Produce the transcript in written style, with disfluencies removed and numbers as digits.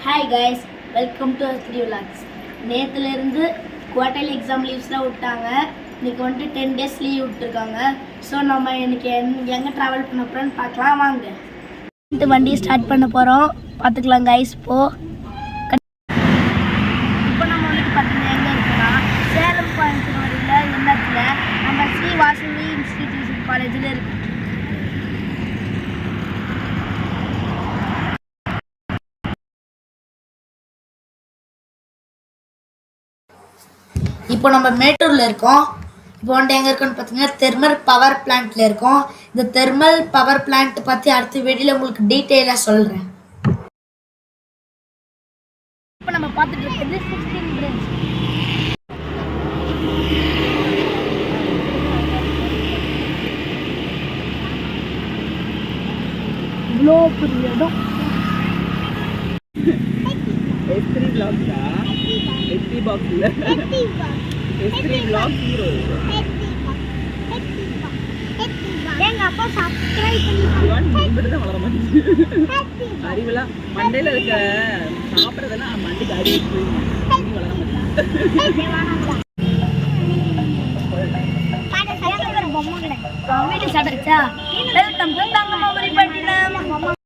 Hi guys, welcome to S3 Vlogs. நேற்றுலேருந்து quarterly exam லீவ்ஸ்லாம் விட்டாங்க. இன்றைக்கி வந்துட்டு 10 days லீவ் விட்டுருக்காங்க. ஸோ நம்ம இன்றைக்கி எங்கே ட்ராவல் பண்ண போகிறோன்னு பார்க்கலாம் வாங்க. இந்த வண்டியை ஸ்டார்ட் பண்ண போகிறோம், பார்த்துக்கலாம் கைஸ். இப்போ நம்ம வந்துட்டு பார்த்தீங்கன்னா எங்கே இருக்குன்னா சேலம் கோயம்புத்தூரில் எண்ணத்தில் நம்ம ஸ்ரீ வாசவி இன்ஸ்டிடியூஷன் காலேஜில் இருக்குது. இப்போ நம்ம மேட்டூரில் இருக்கோம். இப்போ வந்துட்டு எங்கே இருக்கோன்னு பார்த்தீங்கன்னா தெர்மல் பவர் பிளான்ட்டில் இருக்கோம். இந்த தெர்மல் பவர் பிளான்ட் பற்றி அடுத்த வீடியோவில் உங்களுக்கு டீட்டெயிலாக சொல்கிறேன். இப்போ நம்ம பார்த்துட்டு இருக்கிறது 16 பிரிட்ஜ். இவ்வளோ பெரிய இடம். S3 Vlogs S3 box இல்ல S3 Vlogs ஹீரோ எங்க அப்பா சப்ஸ்கிரைப் பண்ணிட்டாங்க. வளர மாட்டேங்குது அறிவெல்லாம் மண்டையில இருக்க சாப்பிட்றதெல்லாம் மண்டைக்கு அறிவு வளர மாட்டேங்குது. வீட்டு சாப்பிடுச்சா வெல்கம் டு தங்கம்மா